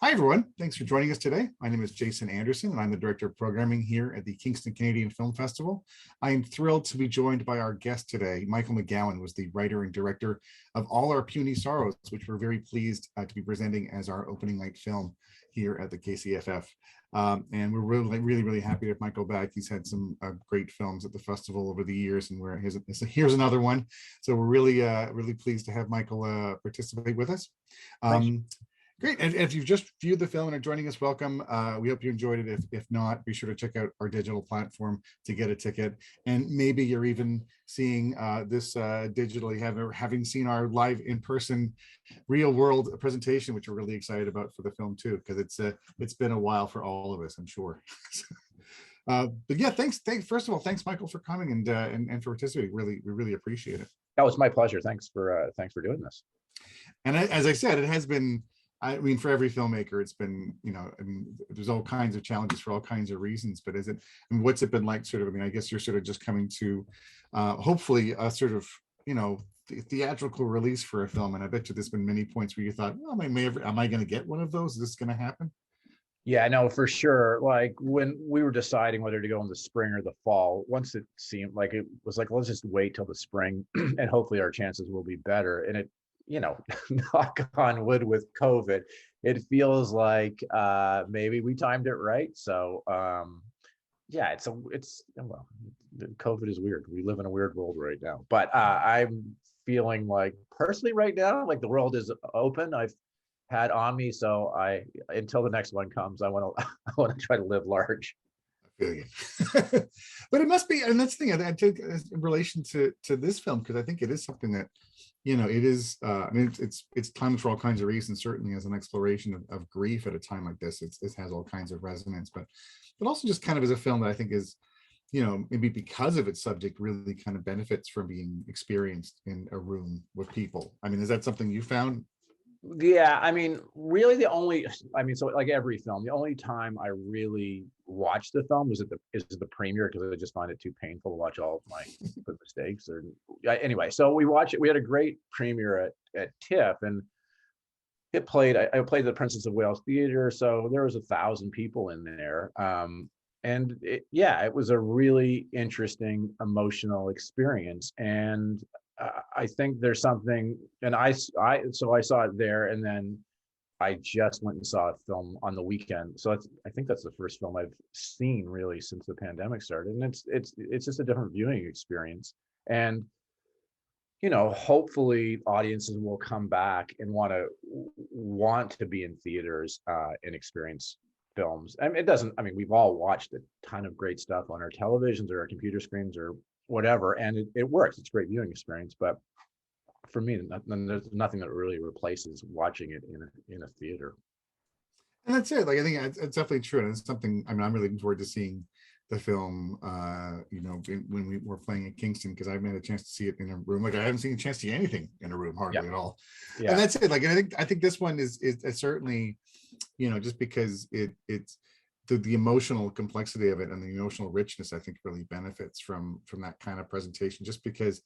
Hi, everyone. Thanks for joining us today. My name is Jason Anderson, and I'm the Director of Programming here at the Kingston Canadian Film Festival. I am thrilled to be joined by our guest today. Michael McGowan was the writer and director of All Our Puny Sorrows, which we're very pleased to be presenting as our opening night film here at the KCFF. And we're really happy to have Michael back. He's had some great films at the festival over the years, and here's another one. So we're really pleased to have Michael participate with us. Great. And if you've just viewed the film and are joining us, welcome. We hope you enjoyed it. If not, be sure to check out our digital platform to get a ticket. And maybe you're even seeing this digitally, having seen our live in-person real world presentation, which we're really excited about for the film too, because it's been a while for all of us, I'm sure. But yeah, thanks. First of all, thanks, Michael, for coming and for participating. We really appreciate it. That was my pleasure. Thanks for doing this. And as I said, it has been, I mean, for every filmmaker, it's been, there's all kinds of challenges for all kinds of reasons, but what's it been like, sort of, I guess you're sort of just coming to, hopefully a sort of, theatrical release for a film. And I bet you there's been many points where you thought, well, am I going to get one of those? Is this going to happen? Yeah, no, for sure. Like when we were deciding whether to go in the spring or the fall, once it seemed like it was like, let's just wait till the spring and hopefully our chances will be better. And it, knock on wood with COVID, it feels like maybe we timed it right. So yeah, well, COVID is weird. We live in a weird world right now. But I'm feeling like personally right now, like the world is open. I've had on me, so until the next one comes, I want to try to live large. But it must be, and that's the thing I take in relation to this film, because I think it is something that it is it's timed for all kinds of reasons, certainly as an exploration of grief at a time like this. It has all kinds of resonance, but also just kind of as a film that I think is, maybe because of its subject, really kind of benefits from being experienced in a room with people. Is that something you found? Yeah, really so like every film, the only time I really watched the film is the premiere, because I just find it too painful to watch all of my mistakes. Anyway, so we watched it. We had a great premiere at TIFF, and it played. I played the Princess of Wales Theater, so there was 1,000 people in there. And it was a really interesting emotional experience, and I think there's something, and I saw it there, and then I just went and saw a film on the weekend. So I think that's the first film I've seen really since the pandemic started, and it's just a different viewing experience. And hopefully audiences will come back and want to be in theaters and experience films. We've all watched a ton of great stuff on our televisions or our computer screens or whatever, and it works. It's a great viewing experience, but for me, there's nothing that really replaces watching it in a theater. And that's it. Like, I think it's definitely true, and it's something. I'm really looking forward to seeing the film. When we were playing at Kingston, because I haven't had a chance to see it in a room. Like, I haven't seen a chance to see anything in a room hardly at all. Yeah. And that's it. Like, I think this one is certainly, just because it's the emotional complexity of it and the emotional richness, I think really benefits from that kind of presentation, just because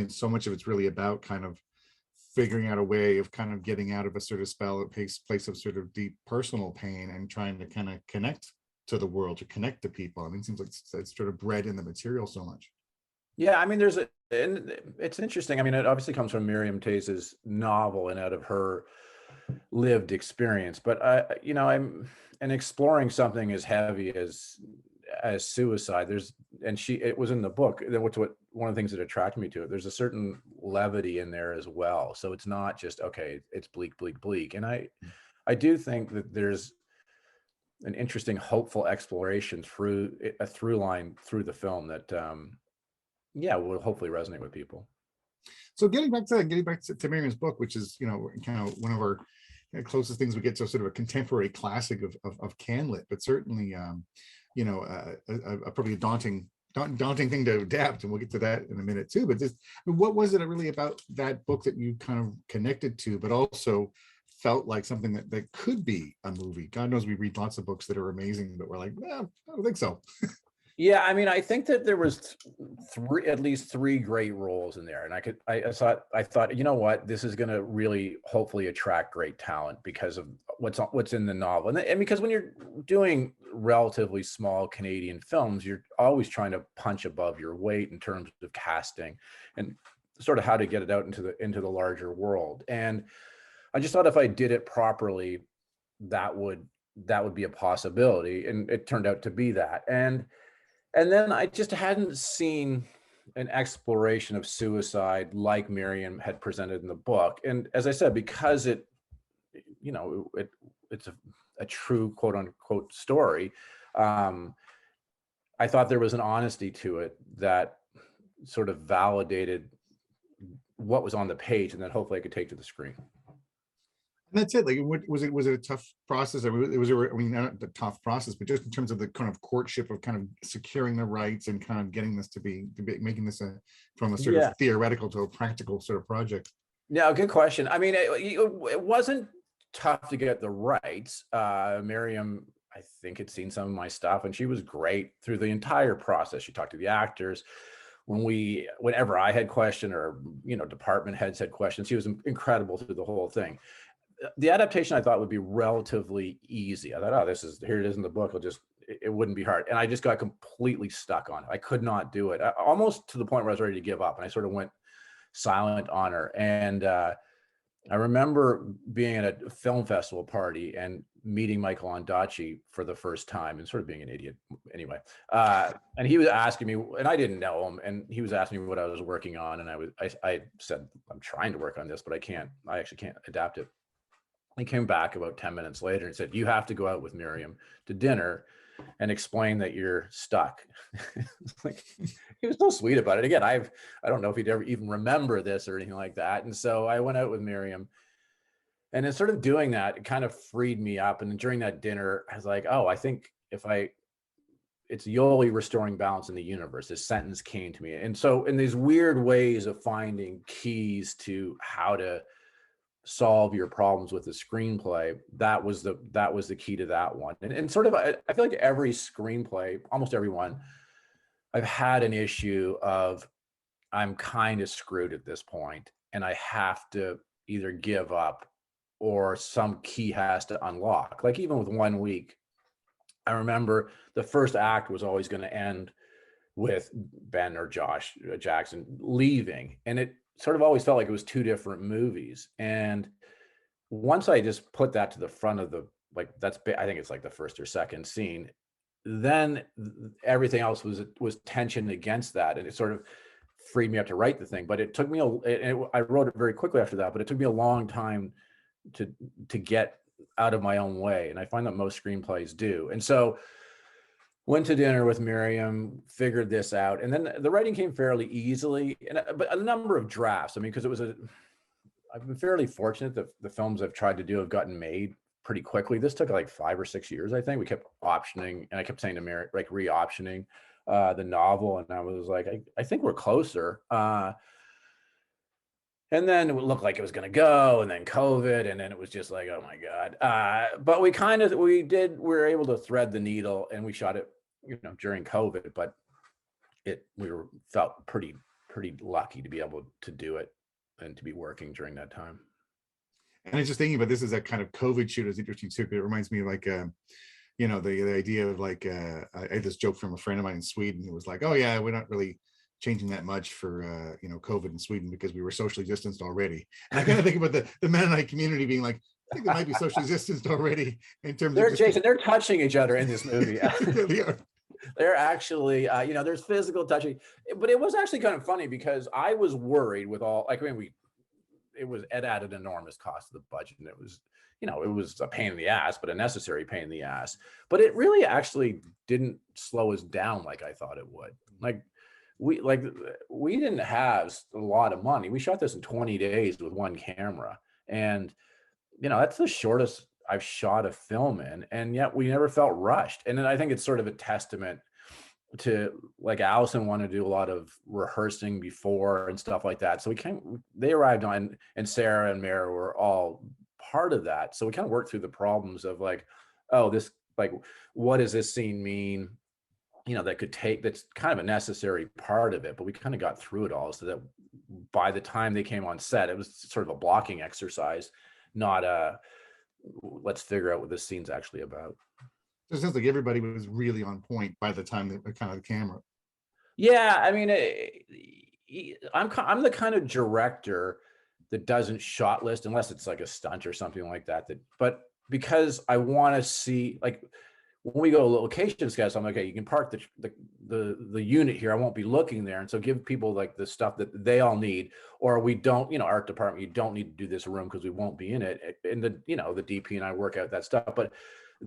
so much of it's really about kind of figuring out a way of kind of getting out of a sort of spell, a place of sort of deep personal pain, and trying to kind of connect to the world, to connect to people. It seems like it's sort of bred in the material so much. Yeah, and it's interesting. It obviously comes from Miriam Toews's novel and out of her lived experience, but I'm exploring something as heavy as suicide. It was in the book. What one of the things that attracted me to it, there's a certain levity in there as well. So it's not just, okay, it's bleak. And I do think that there's an interesting, hopeful exploration through a through line through the film that will hopefully resonate with people. So getting back to Miriam's book, which is kind of one of our closest things we get to sort of a contemporary classic of CanLit, but certainly probably a daunting thing to adapt, and we'll get to that in a minute too. But just, what was it really about that book that you kind of connected to, but also felt like something that could be a movie? God knows we read lots of books that are amazing, but we're like, I don't think so. Yeah, I mean, I think that there was at least three great roles in there, and I thought, you know what, this is going to really, hopefully, attract great talent because of what's in the novel, and because when you're doing relatively small Canadian films, you're always trying to punch above your weight in terms of casting, and sort of how to get it out into the larger world. And I just thought if I did it properly, that would be a possibility, and it turned out to be that. And then I just hadn't seen an exploration of suicide like Miriam had presented in the book. And as I said, because it's a true quote unquote story, I thought there was an honesty to it that sort of validated what was on the page, and then hopefully I could take to the screen. And that's it. Like, was it a tough process? I mean, not a tough process, but just in terms of the kind of courtship of kind of securing the rights and kind of getting this to be making this from a sort of theoretical to a practical sort of project. Yeah, good question. I mean, it wasn't tough to get the rights. Miriam, I think, had seen some of my stuff, and she was great through the entire process. She talked to the actors. Whenever I had questions, or department heads had questions, she was incredible through the whole thing. The adaptation I thought would be relatively easy. I thought, oh, here it is in the book. It wouldn't be hard. And I just got completely stuck on it. I could not do it, almost to the point where I was ready to give up. And I sort of went silent on her. And I remember being at a film festival party and meeting Michael Ondaatje for the first time, and sort of being an idiot anyway. And he was asking me, and I didn't know him, and he was asking me what I was working on. And I said, I'm trying to work on this, but I actually can't adapt it. He came back about 10 minutes later and said, you have to go out with Miriam to dinner and explain that you're stuck. Like, he was so sweet about it. Again, I don't know if he'd ever even remember this or anything like that. And so I went out with Miriam, and in sort of doing that, it kind of freed me up. And during that dinner, I was like, oh, I think it's Yoli restoring balance in the universe. This sentence came to me. And so in these weird ways of finding keys to how to solve your problems with the screenplay, that was the key to that one. And sort of, I feel like every screenplay, almost every one, I've had an issue of, I'm kind of screwed at this point, and I have to either give up or some key has to unlock. Like, even with 1 week, I remember the first act was always going to end with Ben or Josh Jackson leaving, and it sort of always felt like it was two different movies. And once I just put that to the front of I think it's like the first or second scene, then everything else was tension against that, and it sort of freed me up to write the thing. But it took me I wrote it very quickly after that, but it took me a long time to get out of my own way, and I find that most screenplays do. And so went to dinner with Miriam, figured this out, and then the writing came fairly easily. But a number of drafts. I mean, because I've been fairly fortunate that the films I've tried to do have gotten made pretty quickly. This took like 5 or 6 years, I think. We kept optioning, and I kept saying to Miriam, like, re-optioning the novel, and I was like, I think we're closer. And then it looked like it was going to go, and then COVID, and then it was just like, oh my God. But we were able to thread the needle, and we shot it, during COVID, but felt pretty lucky to be able to do it and to be working during that time. And I was just thinking about this as that kind of COVID shoot is interesting too, because it reminds me of like, the idea of like, I had this joke from a friend of mine in Sweden. It was like, oh yeah, we're not really changing that much for COVID in Sweden because we were socially distanced already. And I kind of think about the Mennonite community being like, I think they might be socially distanced already in terms of Jason, they're touching each other in this movie. They are. They're actually, there's physical touching, but it was actually kind of funny because I was worried with all, it added enormous cost to the budget, and it was, it was a pain in the ass, but a necessary pain in the ass. But it really actually didn't slow us down like I thought it would. We didn't have a lot of money. We shot this in 20 days with one camera, and that's the shortest I've shot a film in, and yet we never felt rushed. And then I think it's sort of a testament to, like, Alison wanted to do a lot of rehearsing before and stuff like that. So they arrived on, and Sarah and Mara were all part of that. So we kind of worked through the problems of like, oh, this, like, what does this scene mean? that could take, that's kind of a necessary part of it, but we kind of got through it all, so that by the time they came on set, it was sort of a blocking exercise, not a let's figure out what this scene's actually about. It sounds like everybody was really on point by the time that kind of the camera. Yeah, I mean, I'm the kind of director that doesn't shot list unless it's like a stunt or something like that. But because I want to see, like, when we go to location scouts, I'm like, okay, you can park the unit here. I won't be looking there, and so give people like the stuff that they all need, or we don't, art department, you don't need to do this room because we won't be in it. And the DP and I work out that stuff, but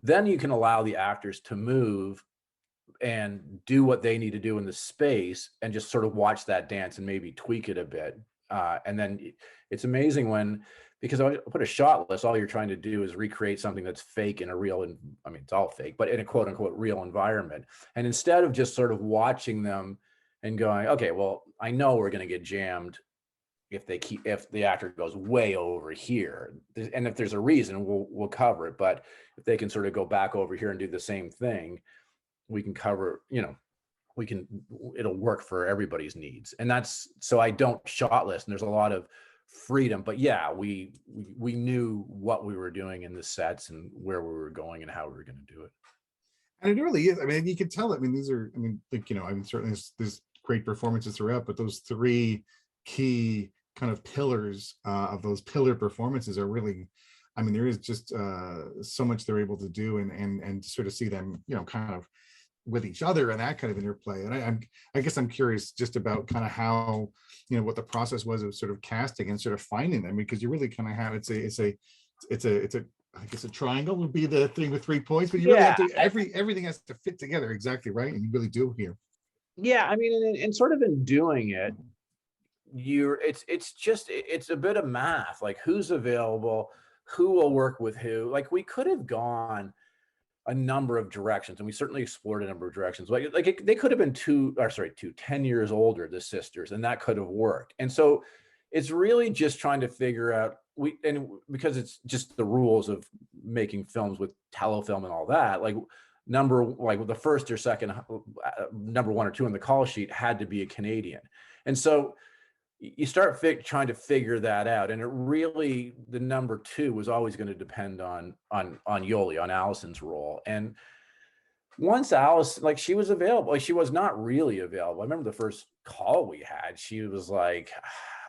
then you can allow the actors to move and do what they need to do in the space, and just sort of watch that dance and maybe tweak it a bit. And then it's amazing because I put a shot list, all you're trying to do is recreate something that's fake in a real, I mean, it's all fake, but in a quote unquote real environment. And instead of just sort of watching them and going, okay, well, I know we're going to get jammed if the actor goes way over here, and if there's a reason, we'll cover it. But if they can sort of go back over here and do the same thing, we can cover, it'll work for everybody's needs. And that's, so I don't shot list, and there's a lot of freedom, but yeah, we knew what we were doing in the sets and where we were going and how we were going to do it. And it really is. I mean, you can tell. I mean, these are. I mean, like, I mean, certainly there's great performances throughout, but those three key kind of pillars of those pillar performances are really. I mean, there is just so much they're able to do, and to sort of see them, kind of with each other and that kind of interplay. And I guess I'm curious just about kind of how, what the process was of sort of casting and sort of finding them, because you really kind of have, it's a I guess a triangle would be the thing with 3 points, but you really have to, everything has to fit together exactly right, and you really do here. Yeah, I mean, and sort of in doing it, it's a bit of math, like who's available, who will work with who. Like, we could have gone a number of directions, and we certainly explored a number of directions. They could have been 10 years older, the sisters, and that could have worked. And so it's really just trying to figure out, because it's just the rules of making films with telefilm and all that, like the first or second number 1 or 2 on the call sheet had to be a Canadian. And so you start trying to figure that out, and the number 2 was always going to depend on Yoli, on Alison's role. And once Alice, like, she was available, like, she was not really available. I remember the first call we had, she was like,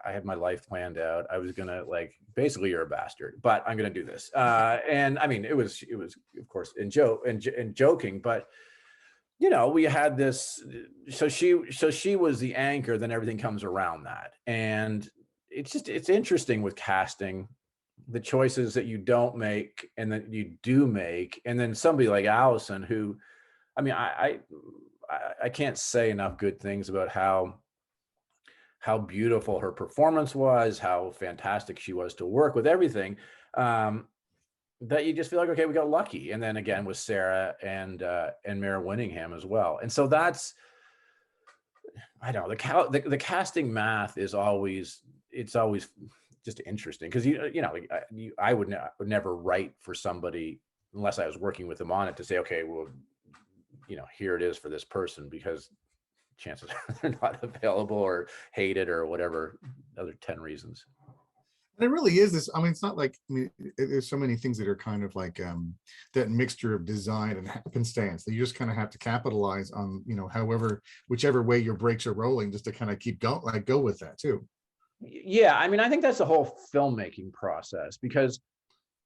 I had my life planned out. I was gonna, like, basically, you're a bastard, but I'm gonna do this. And I mean, it was of course in joking, but we had this, so she was the anchor, then everything comes around that. And it's interesting with casting, the choices that you don't make and that you do make. And then somebody like Alison, who, I mean, I can't say enough good things about how beautiful her performance was, how fantastic she was to work with, everything. That you just feel like, okay, we got lucky. And then again with Sarah and Mira Winningham as well. And so that's, I don't know, the casting math is always just interesting, because I would never write for somebody unless I was working with them on it to say, okay, well, here it is for this person, because chances are they're not available or hated or whatever other 10 reasons. And it really is this. I mean, it's not like, there's so many things that are kind of like that mixture of design and happenstance that you just kind of have to capitalize on, whichever way your brakes are rolling, just to kind of keep go with that too. Yeah, I mean, I think that's the whole filmmaking process, because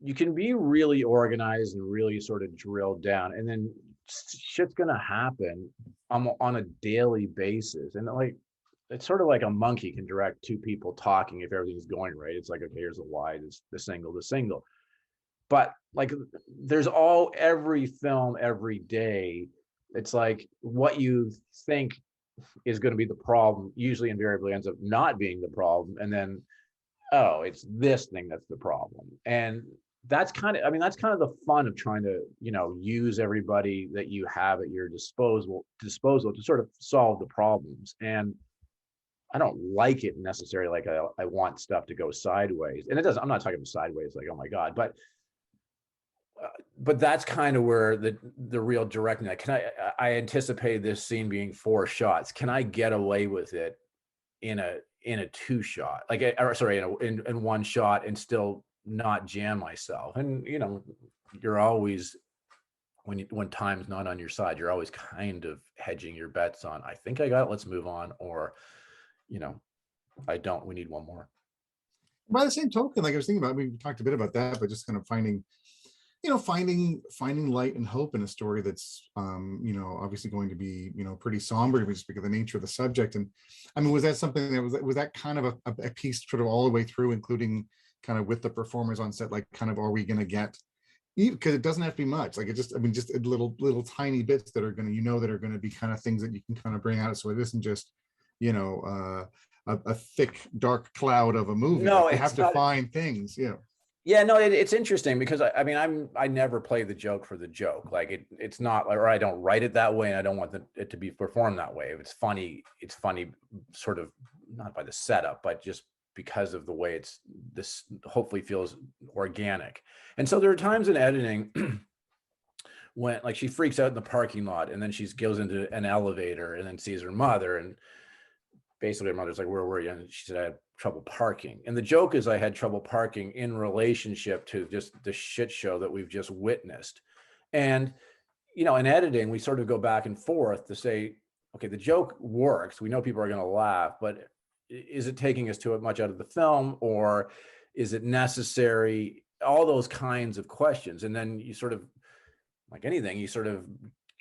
you can be really organized and really sort of drilled down, and then shit's gonna happen on a daily basis. And like, it's sort of like a monkey can direct 2 people talking if everything's going right. It's like, okay, here's the wide, the single. But like, there's every film every day, it's like what you think is going to be the problem usually invariably ends up not being the problem. And then, oh, it's this thing that's the problem. And that's kind of the fun of trying to, use everybody that you have at your disposal to sort of solve the problems. And I don't like it necessarily, like I want stuff to go sideways, and it doesn't. I'm not talking about sideways like, oh my God, but but that's kind of where the real directing, like, I anticipate this scene being 4 shots. Can I get away with it in a 2 shot, like, or sorry, in 1 shot, and still not jam myself? And you're always, when time's not on your side, you're always kind of hedging your bets on, I think I got it, let's move on, or I don't, we need one more. By the same token, like I was thinking about, we talked a bit about that, but just kind of finding light and hope in a story that's obviously going to be pretty somber just because of the nature of the subject. And I mean, was that something that was that kind of a piece sort of all the way through, including kind of with the performers on set, like kind of, are we going to get, because it doesn't have to be much, like it just, I mean, just little tiny bits that are going to that are going to be kind of things that you can kind of bring out, so it isn't just a thick dark cloud of a movie. No, like, you have to find things. Yeah, no, it's interesting because I mean, I never play the joke for the joke. Like it's not like, or I don't write it that way, and I don't want it to be performed that way. If it's funny, sort of not by the setup, but just because of the way this hopefully feels organic. And so there are times in editing when, like, she freaks out in the parking lot, and then she goes into an elevator and then sees her mother, and basically her mother's like, where were you? And she said, I had trouble parking. And the joke is, I had trouble parking in relationship to just the shit show that we've just witnessed. And in editing, we sort of go back and forth to say, okay, the joke works, we know people are going to laugh, but is it taking us too much out of the film, or is it necessary? All those kinds of questions. And then you sort of, like anything, you sort of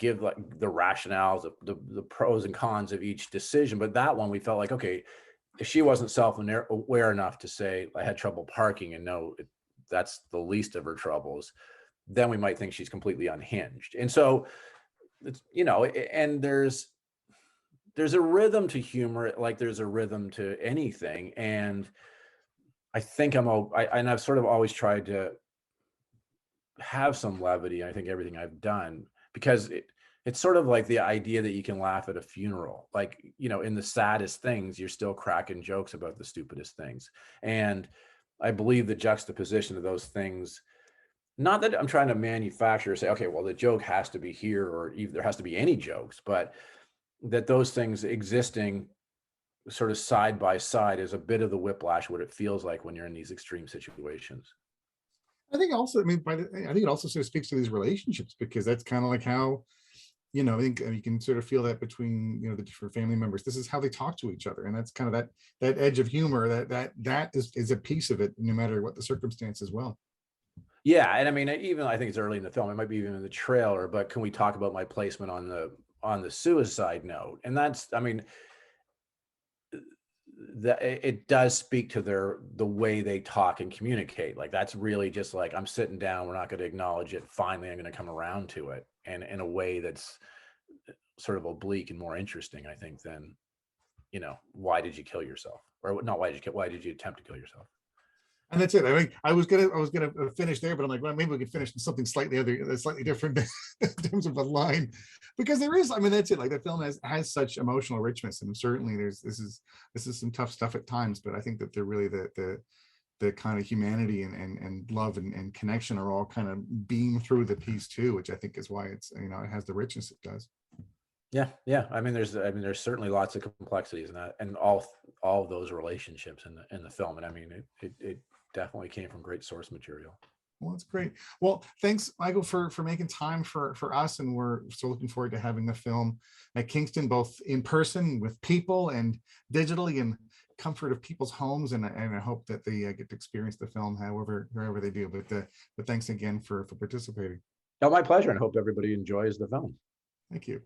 give like the rationales, the pros and cons of each decision. But that one, we felt like, okay, if she wasn't self-aware enough to say, I had trouble parking, and no, that's the least of her troubles, then we might think she's completely unhinged. And so it's, and there's a rhythm to humor, like there's a rhythm to anything. And I think and I've sort of always tried to have some levity. I think everything I've done, because it's sort of like the idea that you can laugh at a funeral, like, in the saddest things, you're still cracking jokes about the stupidest things. And I believe the juxtaposition of those things, not that I'm trying to manufacture or say, okay, well, the joke has to be here, or even there has to be any jokes, but that those things existing sort of side by side is a bit of the whiplash, what it feels like when you're in these extreme situations. I think also, I mean, I think it also sort of speaks to these relationships, because that's kind of like how, I think you can sort of feel that between, the different family members. This is how they talk to each other. And that's kind of that edge of humor that is a piece of it, no matter what the circumstance as well. Yeah. And I mean, I think it's early in the film, it might be even in the trailer, but can we talk about my placement on the suicide note? And that's, I mean, it does speak to the way they talk and communicate. Like, that's really just like, I'm sitting down, we're not going to acknowledge it, finally I'm going to come around to it, and in a way that's sort of oblique and more interesting, I think, than why did you kill yourself, or not why did you attempt to kill yourself. And that's it. I mean, I was gonna finish there, but I'm like, well, maybe we could finish in something slightly different in terms of a line, because there is. I mean, that's it. Like, the film has such emotional richness, and certainly this is some tough stuff at times. But I think that they're really the kind of humanity and love and connection are all kind of beam through the piece too, which I think is why it's it has the richness it does. Yeah. I mean, there's certainly lots of complexities in that, and all of those relationships in the film. And I mean, it definitely came from great source material. Well, that's great. Well, thanks, Michael, for making time for us, and we're so looking forward to having the film at Kingston, both in person with people and digitally in comfort of people's homes. And I hope that they get to experience the film wherever they do. But thanks again for participating. Oh, my pleasure, and hope everybody enjoys the film. Thank you.